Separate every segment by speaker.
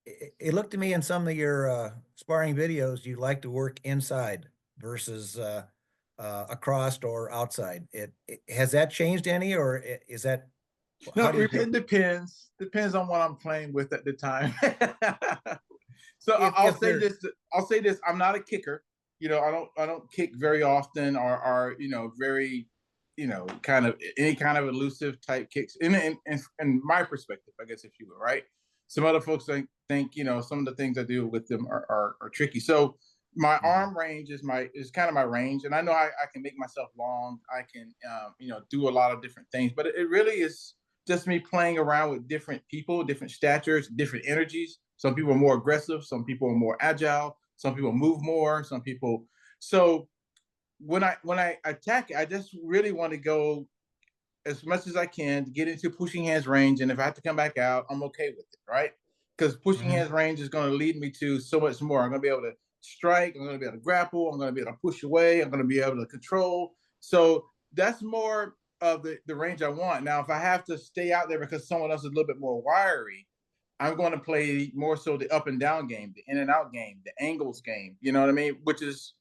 Speaker 1: It looked to me in some of your sparring videos, you like to work inside versus across or outside. Has that changed any, or is that
Speaker 2: No,
Speaker 1: how do you feel?
Speaker 2: it depends. Depends on what I'm playing with at the time. So I'll
Speaker 1: If
Speaker 2: say
Speaker 1: they're
Speaker 2: this. I'll say this. I'm not a kicker. I don't kick very often, or very, kind of any kind of elusive type kicks. In my perspective, I guess, if you will, right? Some other folks think some of the things I do with them are tricky. So my
Speaker 1: Mhm.
Speaker 2: arm range is kind of my range, and I know I can make myself long. I can do a lot of different things, but it really is just me playing around with different people, different statures, different energies. Some people are more aggressive, some people are more agile, some people move more, some people. So when I attack it, I just really want to go as much as I can to get into pushing hands range. And if I have to come back out, I'm okay with it, right? Because pushing
Speaker 1: Mhm.
Speaker 2: hands range is going to lead me to so much more. I'm going to be able to strike. I'm going to be able to grapple. I'm going to be able to push away. I'm going to be able to control. So that's more of the range I want. Now, if I have to stay out there because someone else is a little bit more wiry, I'm going to play more so the up and down game, the in and out game, the angles game. You know what I mean? Which is,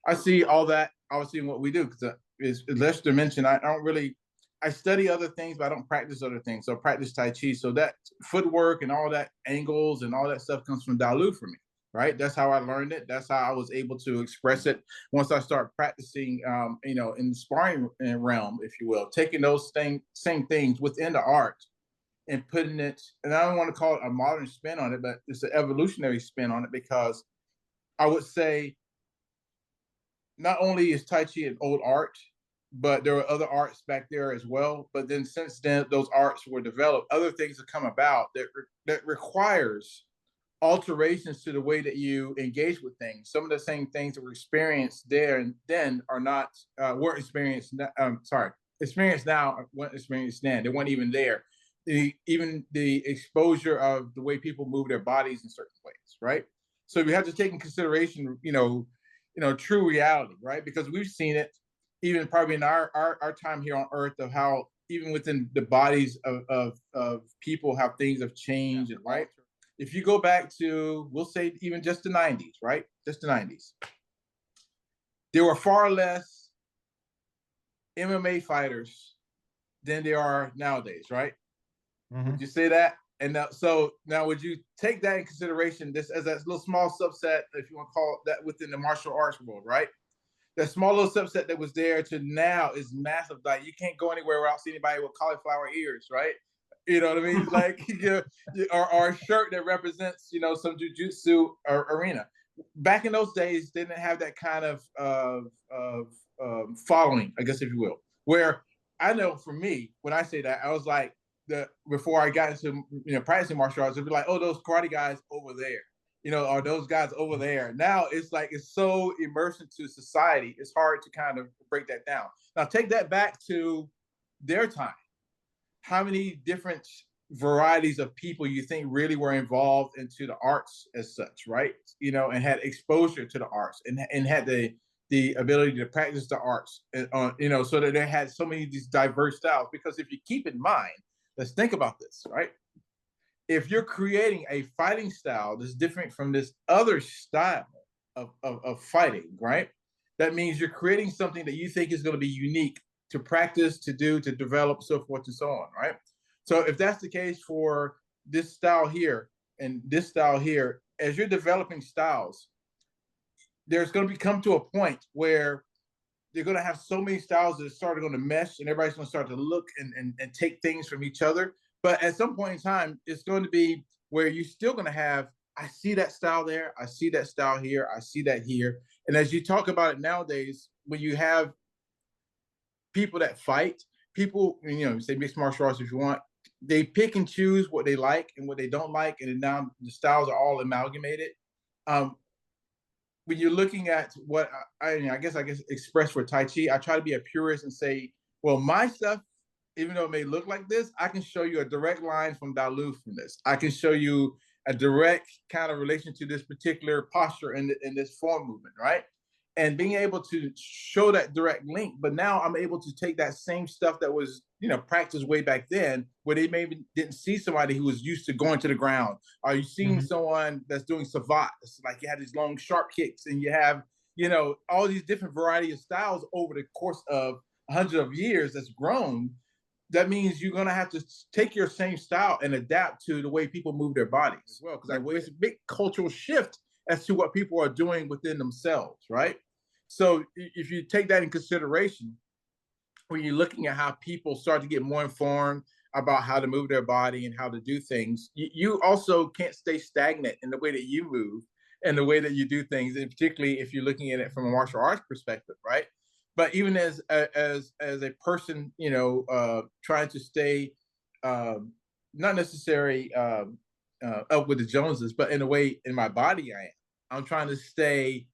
Speaker 2: I see all that obviously in what we do. Because as Lester mentioned, I don't really, I study other things, but I don't practice other things. So I practice Tai Chi. So that footwork and all that angles and all that stuff comes from Dalu for me, right? That's how I learned it. That's how I was able to express it once I start practicing, in the sparring realm, if you will, taking those same things within the art and putting it, and I don't want to call it a modern spin on it, but it's an evolutionary spin on it because I would say not only is Tai Chi an old art, but there were other arts back there as well. But then since then, those arts were developed. Other things have come about that requires alterations to the way that you engage with things. Some of the same things that were experienced there and then are not weren't experienced. Experienced now weren't experienced then. They weren't even there. Even the exposure of the way people move their bodies in certain ways, right? So we have to take in consideration, true reality, right? Because we've seen it even probably in our time here on Earth of how even within the bodies of people, how things have changed, and right. If you go back to, we'll say even just the 90s, right? Just the 90s, there were far less MMA fighters than there are nowadays, right? Would
Speaker 1: Mhm.
Speaker 2: you say that? And now, would you take that in consideration, this as a little small subset, if you want to call it that, within the martial arts world, right? That small little subset that was there to now is massive. Like you can't go anywhere without seeing anybody with cauliflower ears, right? You know what I mean? Like or a shirt that represents some jujitsu or arena. Back in those days, they didn't have that kind of following, I guess, if you will. Where I know for me, when I say that, I was like the before I got into practicing martial arts, it'd be like, oh, those karate guys over there, or those guys over there. Now it's like it's so immersed into society, it's hard to kind of break that down. Now take that back to their time. How many different varieties of people you think really were involved into the arts as such, right? And had exposure to the arts and had the ability to practice the arts, so that they had so many of these diverse styles. Because if you keep in mind, let's think about this, right? If you're creating a fighting style that's different from this other style of fighting, right? That means you're creating something that you think is going to be unique to practice, to do, to develop, so forth and so on, right? So if that's the case for this style here and this style here, as you're developing styles, there's going to come to a point where they're going to have so many styles that start going to mesh and everybody's going to start to look and take things from each other. But at some point in time, it's going to be where you're still going to have, I see that style there, I see that style here, I see that here. And as you talk about it nowadays, when you have people that fight, people, say mixed martial arts if you want, they pick and choose what they like and what they don't like. And now the styles are all amalgamated. Um, when you're looking at what I guess express for Tai Chi, I try to be a purist and say, well, my stuff, even though it may look like this, I can show you a direct line from Dalu from this. I can show you a direct kind of relation to this particular posture in this form movement, right? and being able to show that direct link. But now I'm able to take that same stuff that was, practiced way back then, where they maybe didn't see somebody who was used to going to the ground. Are you seeing someone that's doing savate? It's like you have these long, sharp kicks, and you have, all these different variety of styles over the course of hundreds of years that's grown. That means you're gonna have to take your same style and adapt to the way people move their bodies as well. Because there's a big cultural shift as to what people are doing within themselves, right? So if you take that in consideration, when you're looking at how people start to get more informed about how to move their body and how to do things, you also can't stay stagnant in the way that you move and the way that you do things, and particularly if you're looking at it from a martial arts perspective, right? But even as a person, trying to stay not necessarily up with the Joneses, but in a way in my body, I'm trying to stay.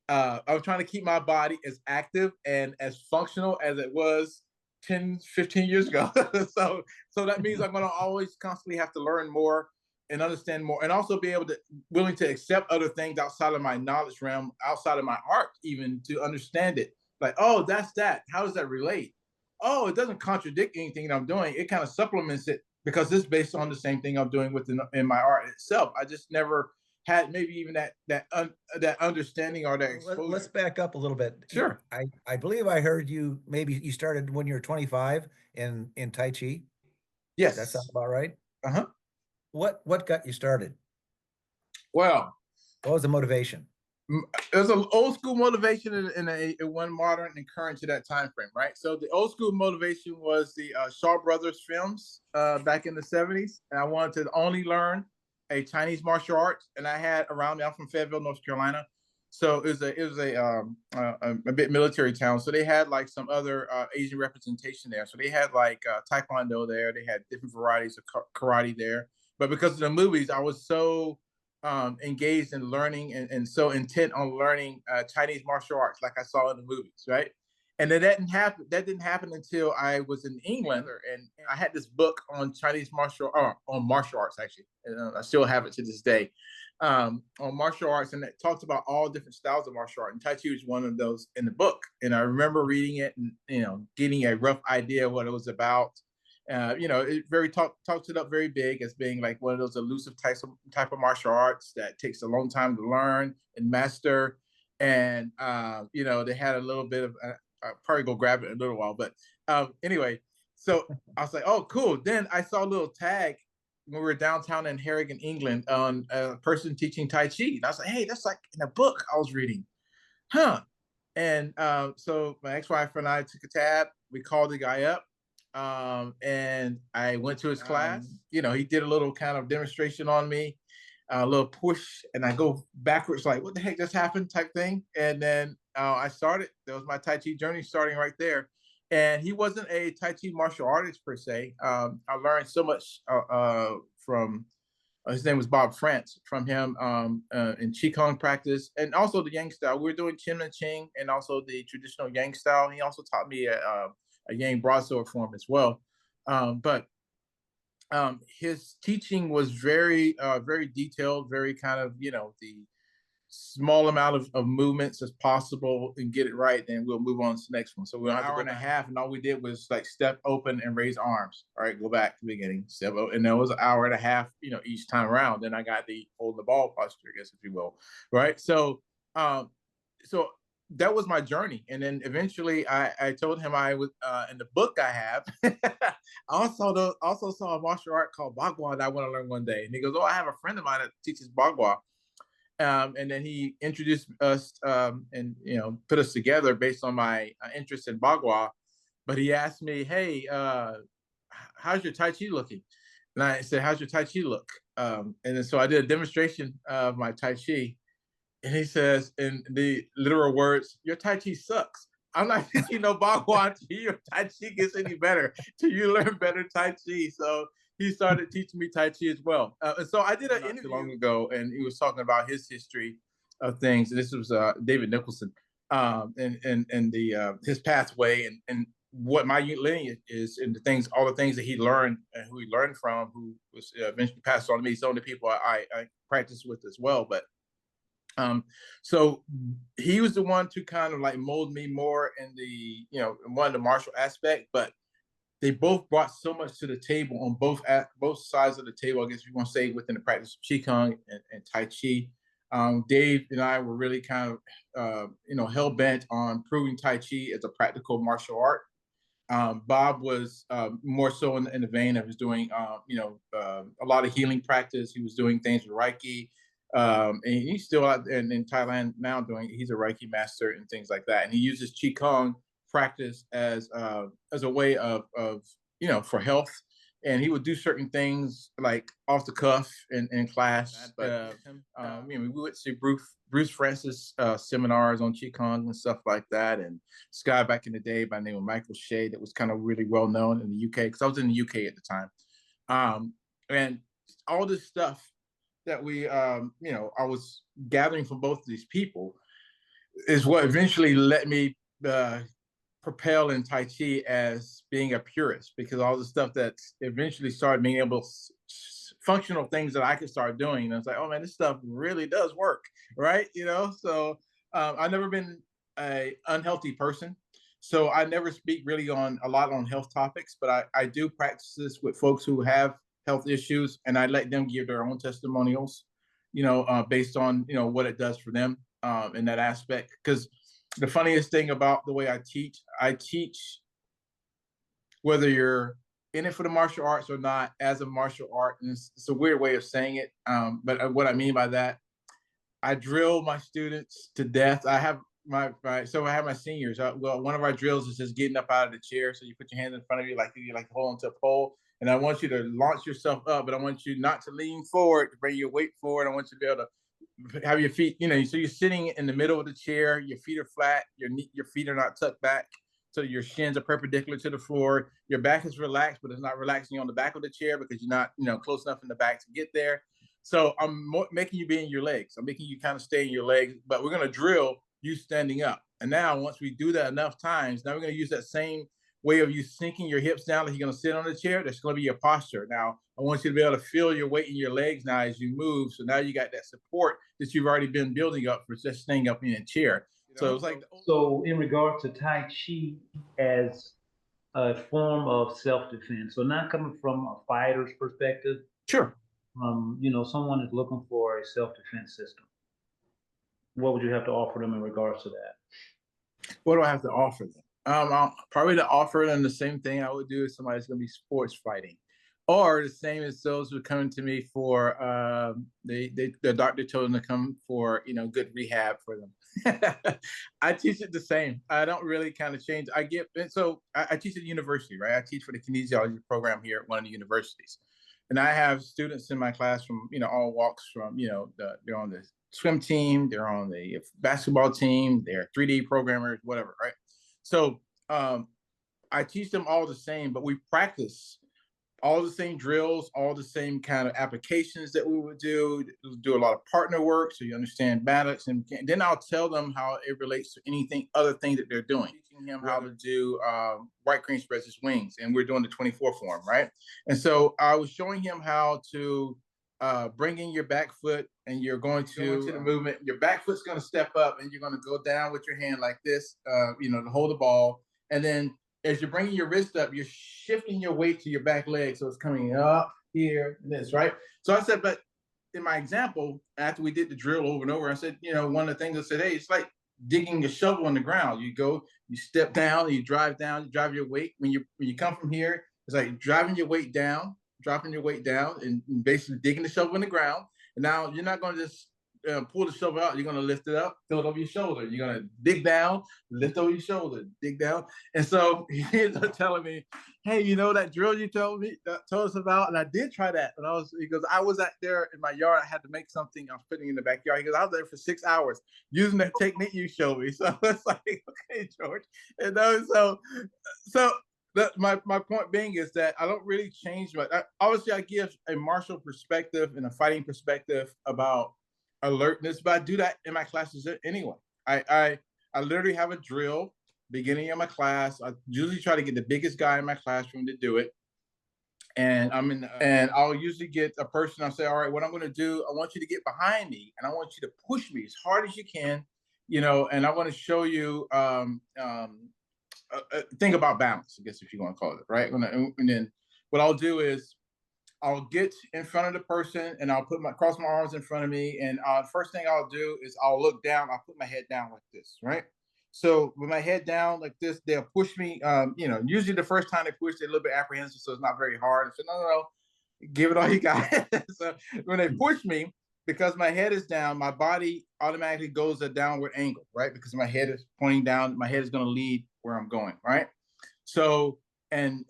Speaker 2: I'm trying to keep my body as active and as functional as it was 10, 15 years ago. so that means I'm going to always constantly have to learn more and understand more, and also be able to willing to accept other things outside of my knowledge realm, outside of my art, even to understand it. Like, oh, that's that. How does that relate? Oh, it doesn't contradict anything that I'm doing. It kind of supplements it because it's based on the same thing I'm doing in my art itself. I just never had maybe even that understanding or that exposure.
Speaker 1: Let's back up a little bit.
Speaker 2: Sure.
Speaker 1: I believe I heard maybe you started when you were 25 in Tai Chi.
Speaker 2: Yes.
Speaker 1: That sounds about right.
Speaker 2: Uh-huh.
Speaker 1: What got you started?
Speaker 2: Well,
Speaker 1: what was the motivation?
Speaker 2: There's an old school motivation and a one modern and current to that time frame, right? So the old school motivation was the Shaw Brothers films back in the 70s, and I wanted to only learn a Chinese martial arts, and I had around me. I'm from Fayetteville, North Carolina, so it was a bit military town. So they had like some other Asian representation there. So they had like Taekwondo there. They had different varieties of karate there. But because of the movies, I was so engaged in learning and so intent on learning Chinese martial arts, like I saw in the movies, right? And that didn't happen until I was in England, and I had this book on Chinese on martial arts, actually. And I still have it to this day, on martial arts, and it talks about all different styles of martial art. And Tai Chi was one of those in the book. And I remember reading it and getting a rough idea of what it was about. It talks it up very big as being like one of those elusive type of martial arts that takes a long time to learn and master. And they had a little bit of I'll probably go grab it in a little while, but anyway, so I was like, oh, cool. Then I saw a little tag when we were downtown in Harrogate, England, on a person teaching Tai Chi. And I was like, hey, that's like in a book I was reading, huh? And so my ex-wife and I took a tab. We called the guy up. And I went to his class. He did a little kind of demonstration on me, a little push, and I go backwards, like, what the heck just happened type thing. And then I started. That was my Tai Chi journey starting right there. And he wasn't a Tai Chi martial artist per se. I learned so much from, his name was Bob France, from him in Qigong practice, and also the Yang style. We were doing Chin and Ching and also the traditional Yang style. He also taught me a Yang broadsword form as well. But his teaching was very, very detailed, very kind of, the small amount of movements as possible and get it right. Then we'll move on to the next one. So we're an hour and a half, and all we did was like step open and raise arms. All right, go back to the beginning. Step open, and that was an hour and a half, each time around. Then I got the hold the ball posture, I guess, if you will. Right. So that was my journey. And then eventually I told him I was in the book I have. I also saw a martial art called Bagua that I want to learn one day. And he goes, oh, I have a friend of mine that teaches Bagua. And then he introduced us and put us together based on my interest in Bagua. But he asked me, hey, how's your Tai Chi looking? And I said, how's your Tai Chi look? And then so I did a demonstration of my Tai Chi. And he says, in the literal words, your Tai Chi sucks. I'm not teaching no Bagua until your Tai Chi gets any better, till you learn better Tai Chi. So he started teaching me Tai Chi as well. And so I did an interview long ago, and he was talking about his history of things. And this was David Nicholson, and his pathway and what my lineage is, and all the things that he learned and who he learned from, who was eventually passed on to me. Some of the people I practiced with as well. But So he was the one to kind of like mold me more in the, one of the martial aspect, but they both brought so much to the table on both sides of the table. I guess you want to say within the practice of Qigong and Tai Chi. Dave and I were really kind of, hell bent on proving Tai Chi as a practical martial art. Bob was more so in the vein of was doing, a lot of healing practice. He was doing things with Reiki, and he's still out in Thailand now he's a Reiki master and things like that. And he uses Qigong practice as a way of for health. And he would do certain things like off the cuff in class. But we would see Bruce Francis seminars on Qigong and stuff like that. And this guy back in the day by the name of Michael Shea that was kind of really well known in the UK, because I was in the UK at the time. And all this stuff that I was gathering from both of these people is what eventually let me propel in Tai Chi as being a purist, because all the stuff that eventually started being able functional things that I could start doing. And I was like, oh man, this stuff really does work, right? So I've never been a unhealthy person. So I never speak really a lot on health topics, but I do practice this with folks who have health issues, and I let them give their own testimonials, based on, what it does for them in that aspect. Because the funniest thing about the way I teach whether you're in it for the martial arts or not as a martial art. And it's a weird way of saying it. But what I mean by that, I drill my students to death. I have my seniors. Well, one of our drills is just getting up out of the chair. So you put your hands in front of you like hold onto a pole. And I want you to launch yourself up, but I want you not to lean forward to bring your weight forward. I want you to be able to have your feet, so you're sitting in the middle of the chair, your feet are flat, your feet are not tucked back, so your shins are perpendicular to the floor, your back is relaxed, but it's not relaxing on the back of the chair because you're not, close enough in the back to get there. So I'm making you be in your legs. I'm making you kind of stay in your legs, but we're going to drill you standing up. And now once we do that enough times, now we're going to use that same way of you sinking your hips down like you're going to sit on the chair. That's going to be your posture. Now, I want you to be able to feel your weight in your legs now as you move. So now you got that support that you've already been building up for just staying up in a chair. So it's like.
Speaker 3: So in regard to Tai Chi as a form of self-defense, so not coming from a fighter's perspective.
Speaker 2: Sure.
Speaker 3: Someone is looking for a self-defense system. What would you have to offer them in regards to that?
Speaker 2: What do I have to offer them? I'll probably to offer them the same thing I would do if somebody's going to be sports fighting, or the same as those who are coming to me for the doctor told them to come for good rehab for them. I teach it the same. I don't really kind of change. I teach at the university, right? I teach for the kinesiology program here at one of the universities, and I have students in my class from all walks. From they're on the swim team, they're on the basketball team, they're 3D programmers, whatever, right? So I teach them all the same, but we practice all the same drills, all the same kind of applications that we would do a lot of partner work so you understand balance. And then I'll tell them how it relates to anything, other thing that they're doing. Teaching him how to do right crane spreads his wings. And we're doing the 24 form, right? And so I was showing him how to bring in your back foot, and you're going to the movement. Your back foot's going to step up, and you're going to go down with your hand like this, to hold the ball. And then as you're bringing your wrist up, you're shifting your weight to your back leg. So it's coming up here, and this, right? So I said, but in my example, after we did the drill over and over, I said, one of the things I said, hey, it's like digging a shovel in the ground. You go, you step down, you drive your weight. When you come from here, it's like driving your weight down, dropping your weight down, and basically digging the shovel in the ground. And now you're not going to just pull the shovel out. You're going to lift it up, throw it over your shoulder. You're going to dig down, lift over your shoulder, dig down. And so he's telling me, hey, that drill you told us about? And I did try that. And I was out there in my yard. I had to make something I was putting in the backyard. He goes, I was there for 6 hours using that technique you showed me. So it's like, okay, George. And so my point being is that I don't really change much. Obviously, I give a martial perspective and a fighting perspective about alertness, but I do that in my classes anyway. I literally have a drill beginning of my class. I usually try to get the biggest guy in my classroom to do it. and and I'll usually get a person. I'll say, all right, what I'm going to do, I want you to get behind me, and I want you to push me as hard as you can, and I want to show you thing about balance, I guess if you want to call it, right? And then what I'll do is I'll get in front of the person and I'll cross my arms in front of me. And first thing I'll do is I'll look down. I'll put my head down like this, right? So with my head down like this, they'll push me. Usually the first time they push, they're a little bit apprehensive, so it's not very hard. I said, no, give it all you got. So when they push me, because my head is down, my body automatically goes a downward angle, right? Because my head is pointing down, my head is going to lead where I'm going, right? So and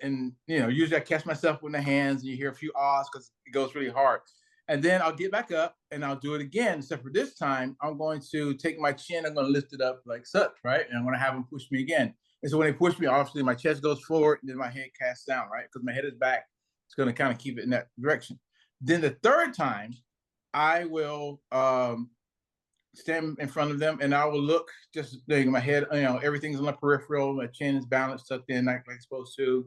Speaker 2: usually I catch myself with the hands, and you hear a few ahs because it goes really hard. And then I'll get back up and I'll do it again. Except for this time, I'm going to take my chin, I'm going to lift it up like such, right? And I'm going to have them push me again. And so when they push me, obviously my chest goes forward, and then my head casts down, right? Because my head is back. It's going to kind of keep it in that direction. Then the third time, I will stand in front of them, and I will look just my head, everything's on the peripheral, my chin is balanced, tucked in like it's supposed to,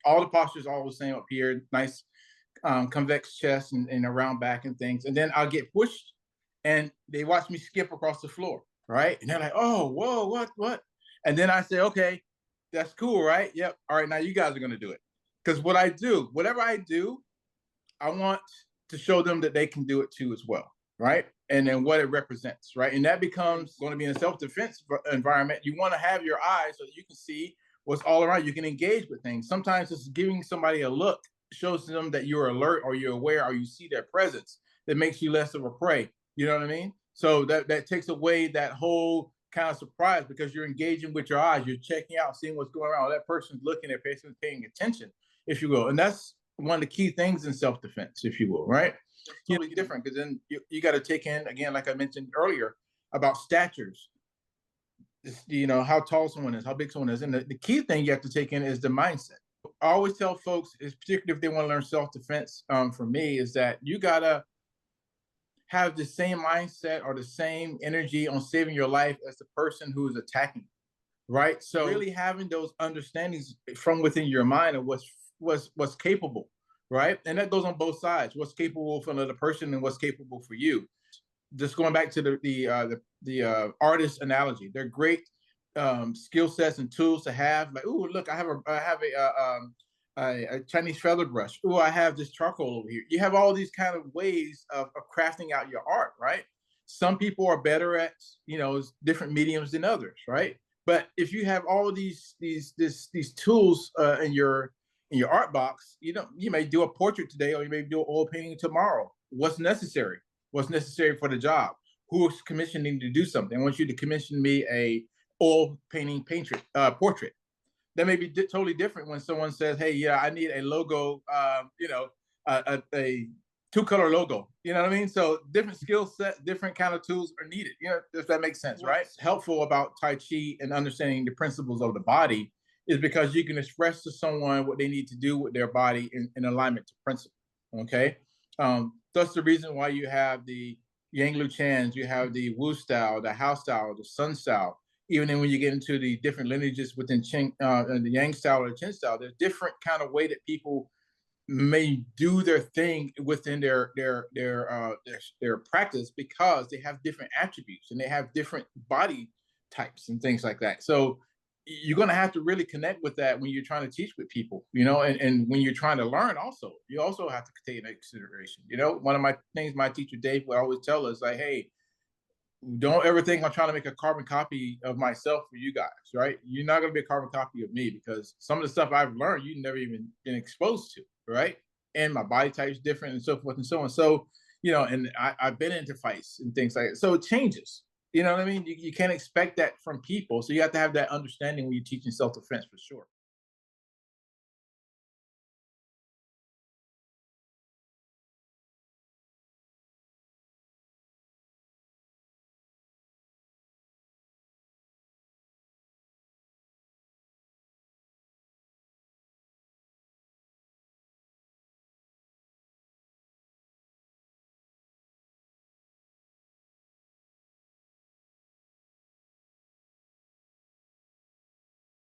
Speaker 2: all the postures all the same up here, nice convex chest and a round back and things. And then I'll get pushed and they watch me skip across the floor, right? And they're like, oh, whoa, what? And then I say, okay, that's cool, right? Yep. All right, now you guys are going to do it. Because whatever I do, I want to show them that they can do it too as well, right? And then what it represents, right? And that becomes going to be in a self-defense environment. You want to have your eyes so that you can see what's all around. You can engage with things. Sometimes just giving somebody a look shows them that you're alert or you're aware or you see their presence. That makes you less of a prey. You know what I mean? So that takes away that whole kind of surprise, because you're engaging with your eyes. You're checking out, seeing what's going on. That person's looking, that person's paying attention, if you will. And that's one of the key things in self-defense, if you will, right? Totally different, because then you got to take in, again, like I mentioned earlier, about statures. How tall someone is, how big someone is. And the key thing you have to take in is the mindset. I always tell folks, particularly if they want to learn self-defense, for me, is that you got to have the same mindset or the same energy on saving your life as the person who is attacking you, right? So really having those understandings from within your mind of what's capable, right? And that goes on both sides. What's capable for another person and what's capable for you. Just going back to the artist analogy, they're great skill sets and tools to have. Like, oh, look, I have a Chinese feather brush. Oh, I have this charcoal over here. You have all these kind of ways of crafting out your art, right? Some people are better at different mediums than others, right? But if you have all of these tools in your art box, you may do a portrait today, or you may do an oil painting tomorrow. What's necessary? What's necessary for the job? Who's commissioning to do something? I want you to commission me a oil painting portrait. That may be totally different when someone says, hey, yeah, I need a logo, a two-color logo. You know what I mean? So different skill set, different kind of tools are needed. If that makes sense, right? What's helpful about Tai Chi and understanding the principles of the body is because you can express to someone what they need to do with their body in alignment to principle. Okay, that's the reason why you have the Yang Lu Chans, you have the Wu style, the Hao style, the Sun style. Even then, when you get into the different lineages within the Yang style or the Chen style, there's different kind of way that people may do their thing within their practice, because they have different attributes and they have different body types and things like that. So you're going to have to really connect with that when you're trying to teach with people, and when you're trying to learn also, you also have to take into consideration. One of my things my teacher Dave would always tell us, like, hey, don't ever think I'm trying to make a carbon copy of myself for you guys, right? You're not going to be a carbon copy of me, because some of the stuff I've learned, you've never even been exposed to, right? And my body type is different and so forth and so on. So, and I've been into fights and things like that. So it changes. You know what I mean? You can't expect that from people. So you have to have that understanding when you're teaching self-defense, for sure.